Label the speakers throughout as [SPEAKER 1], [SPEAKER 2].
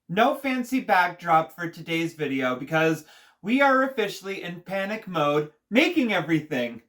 [SPEAKER 1] No fancy backdrop for today's video because we are officially in panic mode making everything.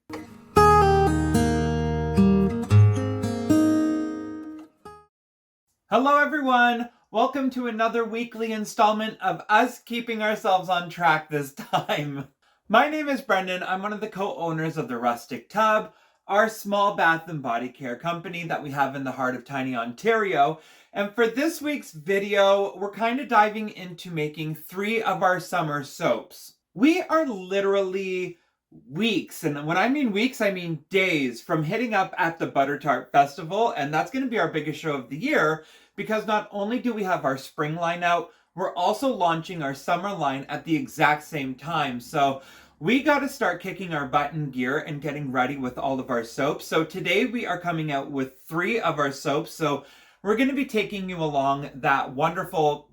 [SPEAKER 1] Hello everyone! Welcome to another weekly installment of us keeping ourselves on track this time. My name is Brendan. I'm one of the co-owners of the Rustic Tub, our small bath and body care company that we have in the heart of tiny Ontario. And for this week's video, we're kind of diving into making 3 of our summer soaps. We are literally weeks, and when I mean weeks, I mean days, from hitting up at the Butter Tart Festival, and that's going to be our biggest show of the year, because not only do we have our spring line out, we're also launching our summer line at the exact same time. So we got to start kicking our butt in gear and getting ready with all of our soaps. So today we are coming out with 3 of our soaps. So we're going to be taking you along that wonderful,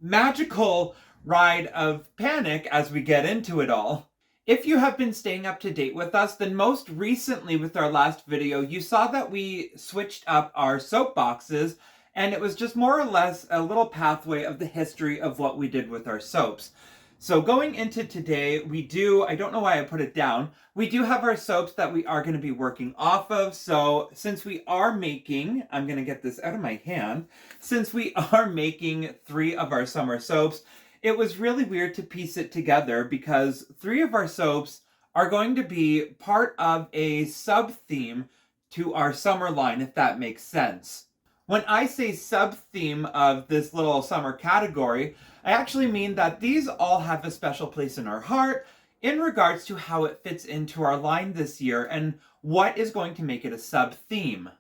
[SPEAKER 1] magical ride of panic as we get into it all. If you have been staying up to date with us, then most recently with our last video, you saw that we switched up our soap boxes, and it was just more or less a little pathway of the history of what we did with our soaps. So going into today, I don't know why I put it down, we do have our soaps that we are going to be working off of. So since we are making, I'm going to get this out of my hand, since we are making 3 of our summer soaps, it was really weird to piece it together because 3 of our soaps are going to be part of a sub-theme to our summer line, if that makes sense. When I say sub-theme of this little summer category, I actually mean that these all have a special place in our heart in regards to how it fits into our line this year and what is going to make it a sub-theme.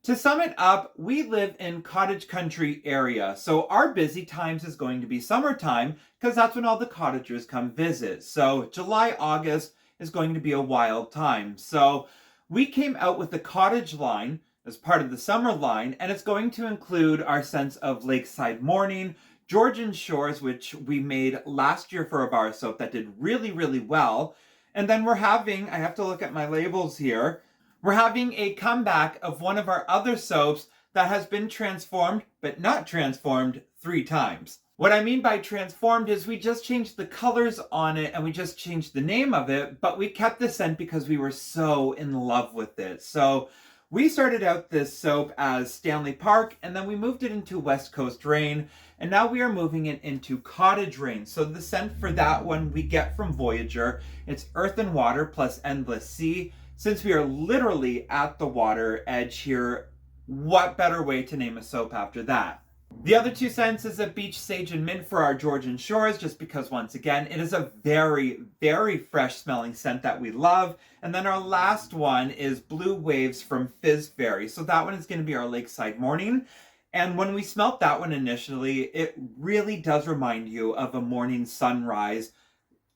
[SPEAKER 1] To sum it up, we live in cottage country area, so our busy times is going to be summertime because that's when all the cottagers come visit. So July, August is going to be a wild time. So we came out with the cottage line as part of the summer line, and it's going to include our scents of lakeside morning, Georgian shores, which we made last year for a bar soap that did really, really well. And then I have to look at my labels here, we're having a comeback of one of our other soaps that has been transformed, but not transformed 3 times. What I mean by transformed is we just changed the colors on it and we just changed the name of it, but we kept the scent because we were so in love with it. So we started out this soap as Stanley Park, and then we moved it into West Coast Rain, and now we are moving it into Cottage Rain. So the scent for that one we get from Voyager. It's Earth and Water plus Endless Sea. Since we are literally at the water edge here, what better way to name a soap after that? The other 2 scents is a Beach Sage and Mint for our Georgian shores, just because once again, it is a very, very fresh smelling scent that we love. And then our last one is Blue Waves from Fizzberry. So that one is going to be our lakeside morning. And when we smelt that one initially, it really does remind you of a morning sunrise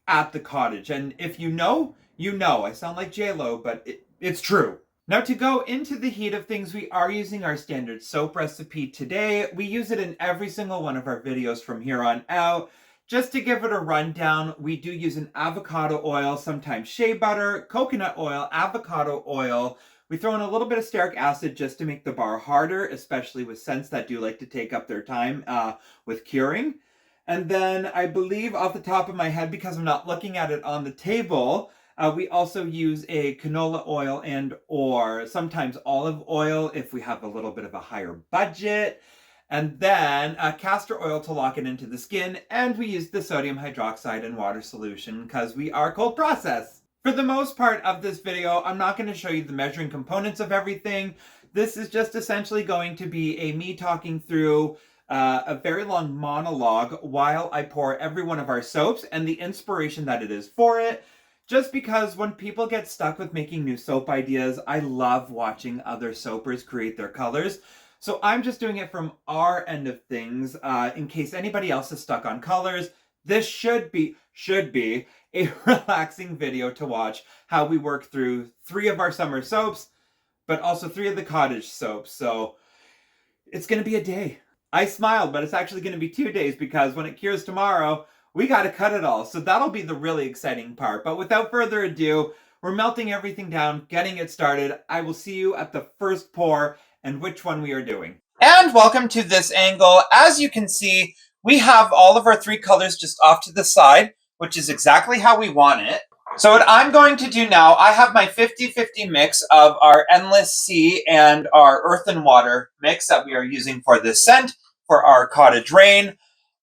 [SPEAKER 1] at the cottage. And if you know, you know. I sound like J-Lo, but it's true. Now, to go into the heat of things, we are using our standard soap recipe today. We use it in every single one of our videos from here on out. Just to give it a rundown, we do use an avocado oil, sometimes shea butter, coconut oil, avocado oil. We throw in a little bit of stearic acid just to make the bar harder, especially with scents that do like to take up their time with curing. And then I believe off the top of my head, because I'm not looking at it on the table, we also use a canola oil and or sometimes olive oil if we have a little bit of a higher budget. And then castor oil to lock it into the skin. And we use the sodium hydroxide and water solution because we are cold process. For the most part of this video, I'm not going to show you the measuring components of everything. This is just essentially going to be me talking through a very long monologue while I pour every one of our soaps and the inspiration that it is for it. Just because when people get stuck with making new soap ideas, I love watching other soapers create their colors. So I'm just doing it from our end of things. In case anybody else is stuck on colors, this should be a relaxing video to watch how we work through 3 of our summer soaps, but also 3 of the cottage soaps. So it's going to be a day. I smiled, but it's actually going to be 2 days because when it cures tomorrow, we got to cut it all. So that'll be the really exciting part. But without further ado, we're melting everything down, getting it started. I will see you at the first pour and which one we are doing. And welcome to this angle. As you can see, we have all of our three colors just off to the side, which is exactly how we want it. So what I'm going to do now, I have my 50-50 mix of our Endless Sea and our Earth and Water mix that we are using for this scent for our Cottage Rain.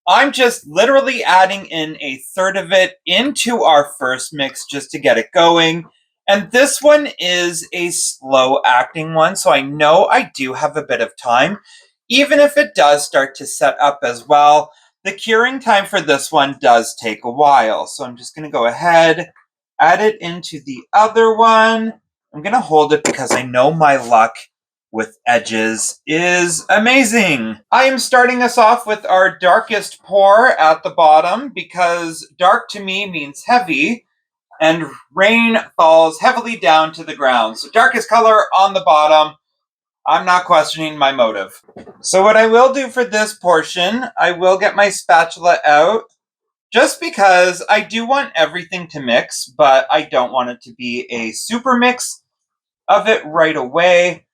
[SPEAKER 1] I'm just literally adding in a third of it into our first mix just to get it going. And this one is a slow acting one, so I know I do have a bit of time, even if it does start to set up as well. The curing time for this one does take a while, so I'm just going to go ahead, add it into the other one. I'm going to hold it because I know my luck with edges is amazing. I am starting us off with our darkest pour at the bottom because dark to me means heavy and rain falls heavily down to the ground. So darkest color on the bottom. I'm not questioning my motive. So what I will do for this portion, I will get my spatula out just because I do want everything to mix, but I don't want it to be a super mix of it right away.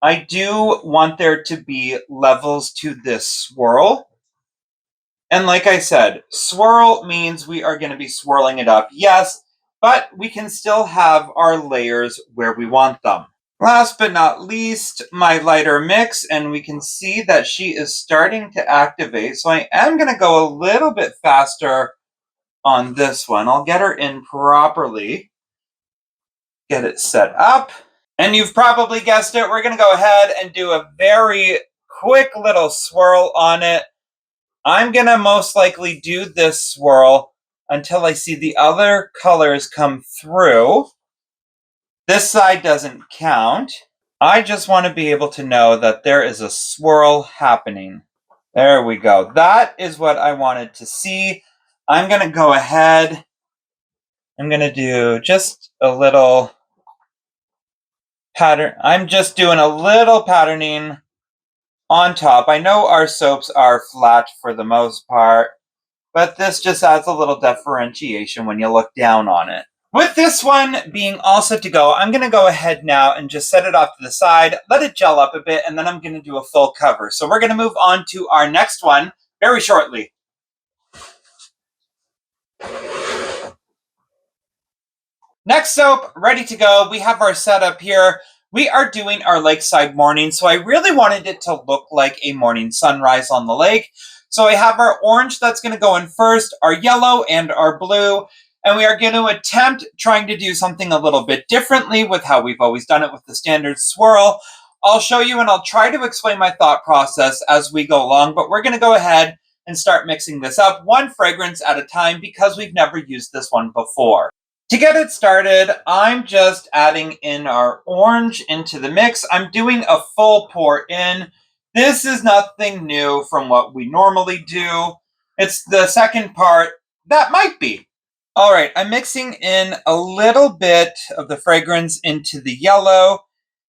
[SPEAKER 1] I do want there to be levels to this swirl. And like I said, swirl means we are going to be swirling it up, yes, but we can still have our layers where we want them. Last but not least, my lighter mix, and we can see that she is starting to activate. So I am going to go a little bit faster on this one. I'll get her in properly, get it set up. And you've probably guessed it, we're going to go ahead and do a very quick little swirl on it. I'm going to most likely do this swirl until I see the other colors come through. This side doesn't count. I just want to be able to know that there is a swirl happening. There we go. That is what I wanted to see. I'm going to go ahead. I'm going to do just a little pattern. I'm just doing a little patterning on top. I know our soaps are flat for the most part, but this just adds a little differentiation when you look down on it. With this one being all set to go, I'm going to go ahead now and just set it off to the side, let it gel up a bit, and then I'm going to do a full cover. So we're going to move on to our next one very shortly. Next soap, ready to go. We have our setup here. We are doing our lakeside morning, so I really wanted it to look like a morning sunrise on the lake. So I have our orange that's going to go in first, our yellow and our blue, and we are going to attempt trying to do something a little bit differently with how we've always done it with the standard swirl. I'll show you and I'll try to explain my thought process as we go along, but we're going to go ahead and start mixing this up one fragrance at a time because we've never used this one before. To get it started, I'm just adding in our orange into the mix. I'm doing a full pour in. This is nothing new from what we normally do. It's the second part that might be. All right, I'm mixing in a little bit of the fragrance into the yellow.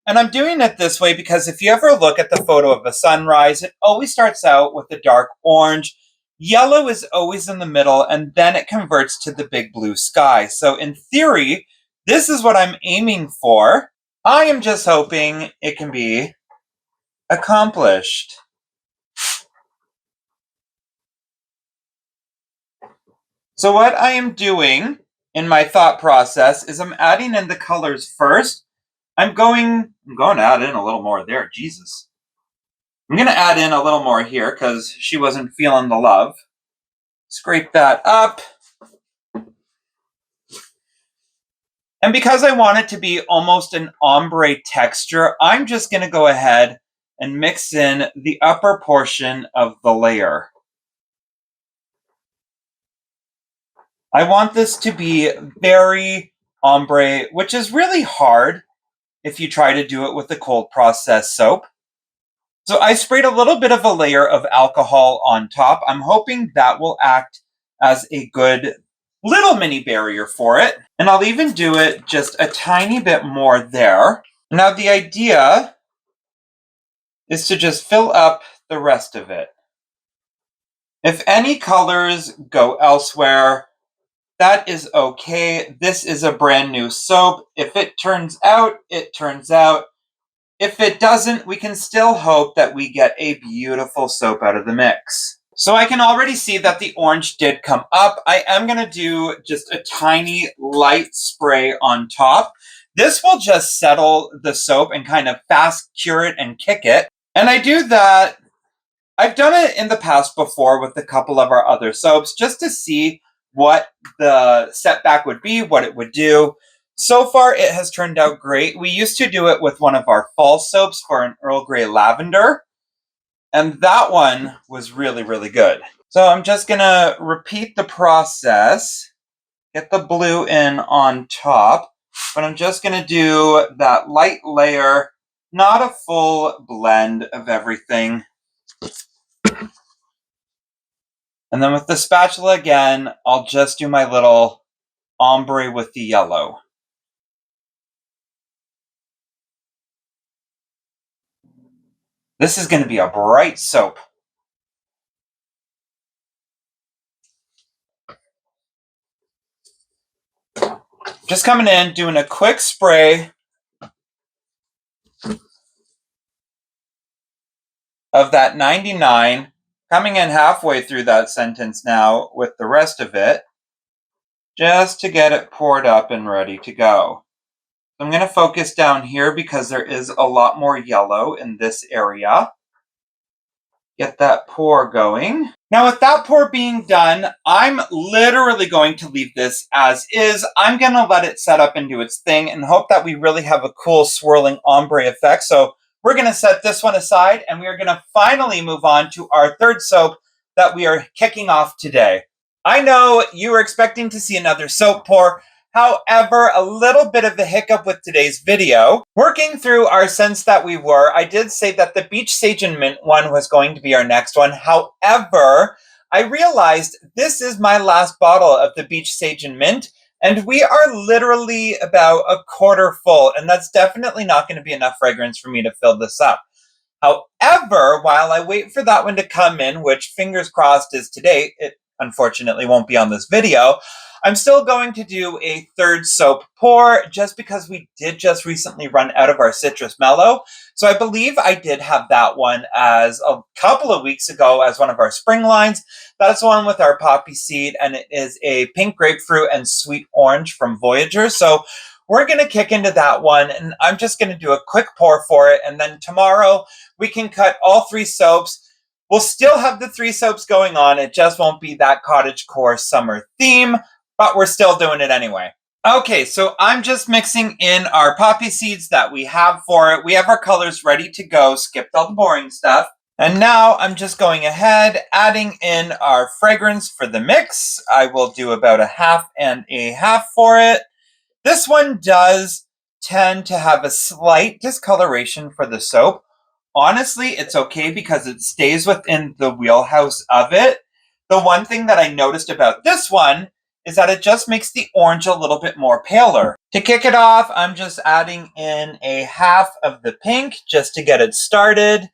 [SPEAKER 1] And I'm doing it this way because if you ever look at the photo of a sunrise, it always starts out with a dark orange. Yellow is always in the middle, and then it converts to the big blue sky. So in theory, this is what I'm aiming for. I am just hoping it can be accomplished. So what I am doing in my thought process is I'm adding in the colors first. I'm going to add in a little more there. Jesus. I'm going to add in a little more here because she wasn't feeling the love. Scrape that up. And because I want it to be almost an ombre texture, I'm just going to go ahead and mix in the upper portion of the layer. I want this to be very ombre, which is really hard if you try to do it with a cold process soap. So I sprayed a little bit of a layer of alcohol on top. I'm hoping that will act as a good little mini barrier for it. And I'll even do it just a tiny bit more there. Now the idea is to just fill up the rest of it. If any colors go elsewhere, that is okay. This is a brand new soap. If it turns out, it turns out. If it doesn't, we can still hope that we get a beautiful soap out of the mix. So I can already see that the orange did come up. I am going to do just a tiny light spray on top. This will just settle the soap and kind of fast cure it and kick it. And I do that. I've done it in the past before with a couple of our other soaps just to see what the setback would be, what it would do. So far, it has turned out great. We used to do it with one of our fall soaps for an Earl Grey lavender, and that one was really, really good. So I'm just going to repeat the process, get the blue in on top, but I'm just going to do that light layer, not a full blend of everything. And then with the spatula again, I'll just do my little ombre with the yellow. This is going to be a bright soap. Just coming in, doing a quick spray of that 99, coming in halfway through that sentence now with the rest of it, just to get it poured up and ready to go. I'm going to focus down here because there is a lot more yellow in this area. Get that pour going. Now with that pour being done, I'm literally going to leave this as is. I'm going to let it set up and do its thing and hope that we really have a cool swirling ombre effect. So we're going to set this one aside and we are going to finally move on to our third soap that we are kicking off today. I know you were expecting to see another soap pour. However, a little bit of a hiccup with today's video. Working through our scents that we were, I did say that the Beach Sage and Mint one was going to be our next one. However, I realized this is my last bottle of the Beach Sage and Mint, and we are literally about a quarter full, and that's definitely not going to be enough fragrance for me to fill this up. However, while I wait for that one to come in, which fingers crossed is today, it unfortunately won't be on this video, I'm still going to do a third soap pour just because we did just recently run out of our Citrus Mellow. So I believe I did have that one as a couple of weeks ago as one of our spring lines. That's the one with our poppy seed, and it is a pink grapefruit and sweet orange from Voyager. So we're going to kick into that one, and I'm just going to do a quick pour for it, and then tomorrow we can cut all three soaps. We'll still have the three soaps going on. It just won't be that cottage core summer theme, but we're still doing it anyway. Okay, so I'm just mixing in our poppy seeds that we have for it. We have our colors ready to go, skipped all the boring stuff. And now I'm just going ahead, adding in our fragrance for the mix. I will do about a half and a half for it. This one does tend to have a slight discoloration for the soap. Honestly, it's okay because it stays within the wheelhouse of it. The one thing that I noticed about this one is that it just makes the orange a little bit more paler. To kick it off, I'm just adding in a half of the pink just to get it started.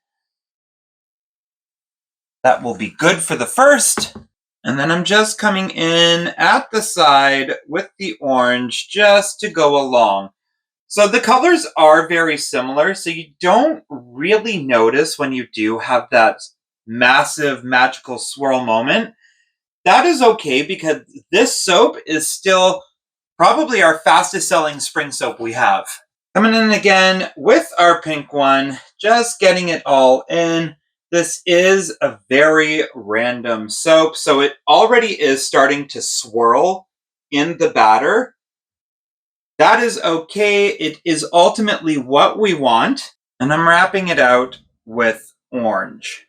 [SPEAKER 1] That will be good for the first. And then I'm just coming in at the side with the orange just to go along. So the colors are very similar, so you don't really notice when you do have that massive magical swirl moment. That is okay because this soap is still probably our fastest selling spring soap we have. Coming in again with our pink one, just getting it all in. This is a very random soap, so it already is starting to swirl in the batter. That is okay. It is ultimately what we want. And I'm wrapping it out with orange.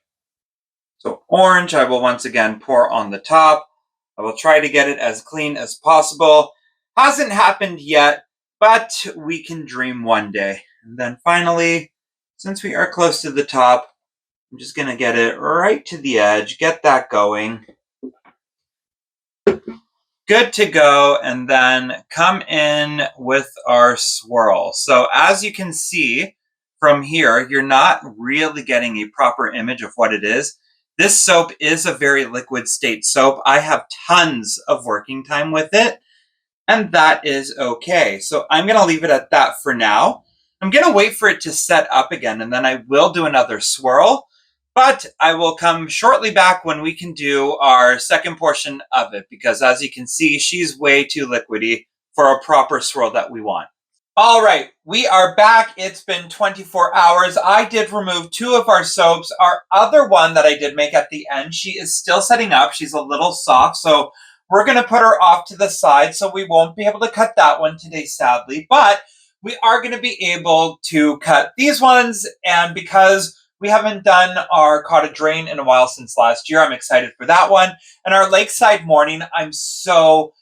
[SPEAKER 1] So orange, I will once again pour on the top. I will try to get it as clean as possible. Hasn't happened yet, but we can dream one day. And then finally, since we are close to the top, I'm just going to get it right to the edge, get that going. Good to go, and then come in with our swirl. So as you can see from here, you're not really getting a proper image of what it is. This soap is a very liquid state soap. I have tons of working time with it, and that is okay. So I'm going to leave it at that for now. I'm going to wait for it to set up again, and then I will do another swirl. But I will come shortly back when we can do our second portion of it, because as you can see, she's way too liquidy for a proper swirl that we want. All right, we are back. It's been 24 hours. I did remove two of our soaps. Our other one that I did make at the end, she is still setting up. She's a little soft, so we're going to put her off to the side, so we won't be able to cut that one today, sadly. But we are going to be able to cut these ones, and because we haven't done our cottage rain in a while since last year, I'm excited for that one. And our lakeside morning, I'm so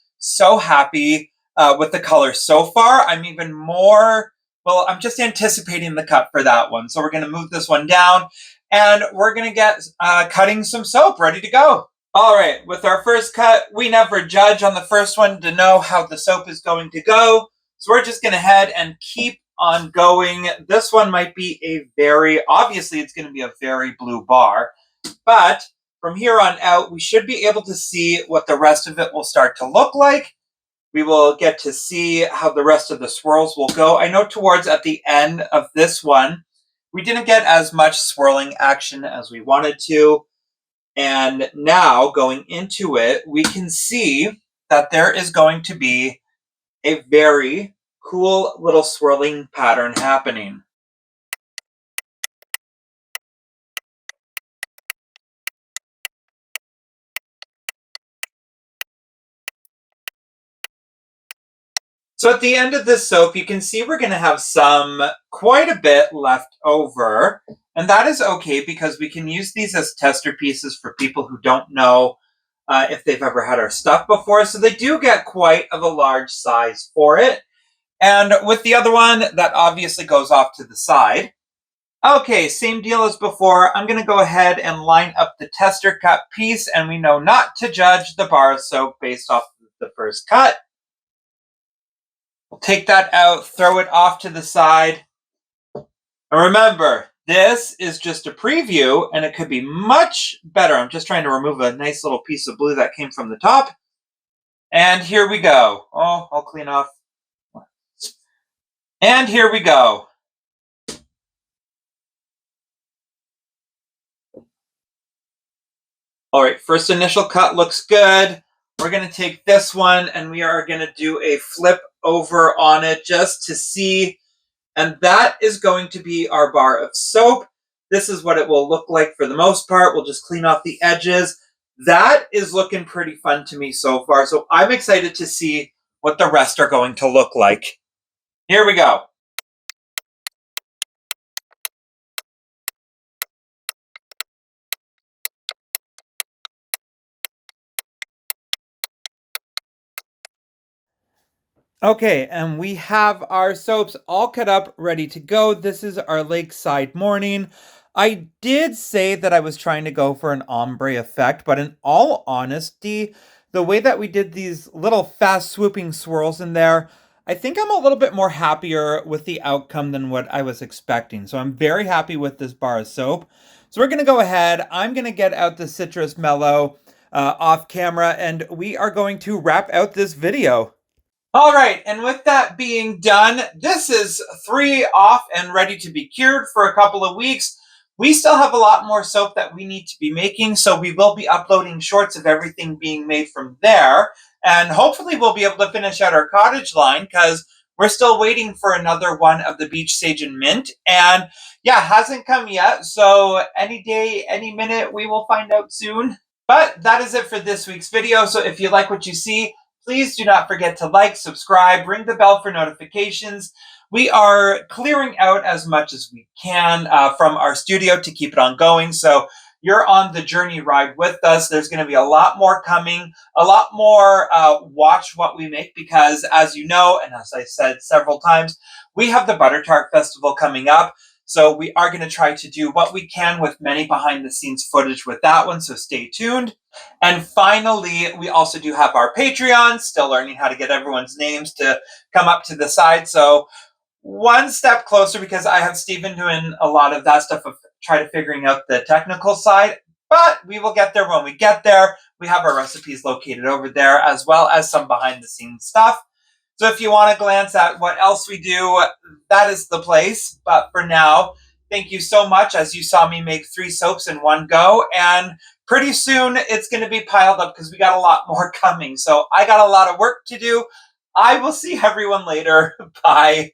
[SPEAKER 1] happy with the color so far. I'm even more, well, I'm just anticipating the cut for that one. So we're going to move this one down and we're going to get cutting some soap ready to go. All right, with our first cut, we never judge on the first one to know how the soap is going to go. So we're just going to head and keep on going. This one might be a very, obviously it's going to be a very blue bar, but from here on out, we should be able to see what the rest of it will start to look like. We will get to see how the rest of the swirls will go. I know towards at the end of this one, we didn't get as much swirling action as we wanted to. And now going into it, we can see that there is going to be a very cool little swirling pattern happening. So at the end of this soap, you can see we're going to have quite a bit left over. And that is okay because we can use these as tester pieces for people who don't know if they've ever had our stuff before. So they do get quite of a large size for it. And with the other one, that obviously goes off to the side. Okay, same deal as before. I'm going to go ahead and line up the tester cut piece. And we know not to judge the bar of soap based off the first cut. We'll take that out, throw it off to the side. And remember, this is just a preview and it could be much better. I'm just trying to remove a nice little piece of blue that came from the top. And here we go. Oh, I'll clean off. And here we go. All right, first initial cut looks good. We're going to take this one and we are going to do a flip over on it just to see. And that is going to be our bar of soap. This is what it will look like for the most part. We'll just clean off the edges. That is looking pretty fun to me so far. So I'm excited to see what the rest are going to look like. Here we go. Okay, and we have our soaps all cut up, ready to go. This is our lakeside morning. I did say that I was trying to go for an ombre effect, but in all honesty, the way that we did these little fast swooping swirls in there, I think I'm a little bit more happier with the outcome than what I was expecting. So I'm very happy with this bar of soap. So we're going to go ahead. I'm going to get out the Citrus Mellow off camera, and we are going to wrap out this video. All right, and with that being done, this is 3 off and ready to be cured for a couple of weeks. We still have a lot more soap that we need to be making, so we will be uploading shorts of everything being made from there. And hopefully we'll be able to finish out our cottage line because we're still waiting for another one of the beach sage and mint. And yeah, hasn't come yet, so any day, any minute, we will find out soon. But that is it for this week's video. So if you like what you see, please do not forget to like, subscribe, ring the bell for notifications. We are clearing out as much as we can from our studio to keep it on going. So you're on the journey ride with us. There's going to be a lot more coming, a lot more watch what we make because as you know, and as I said several times, we have the Butter Tart Festival coming up. So we are going to try to do what we can with many behind the scenes footage with that one. So stay tuned. And finally, we also do have our Patreon, still learning how to get everyone's names to come up to the side. So one step closer because I have Steven doing a lot of that stuff of try to figuring out the technical side. But we will get there when we get there. We have our recipes located over there as well as some behind the scenes stuff. So if you want to glance at what else we do, that is the place. But for now, Thank you so much. As you saw me make 3 soaps in one go, and pretty soon it's going to be piled up because we got a lot more coming. So I got a lot of work to do. I will see everyone later. Bye.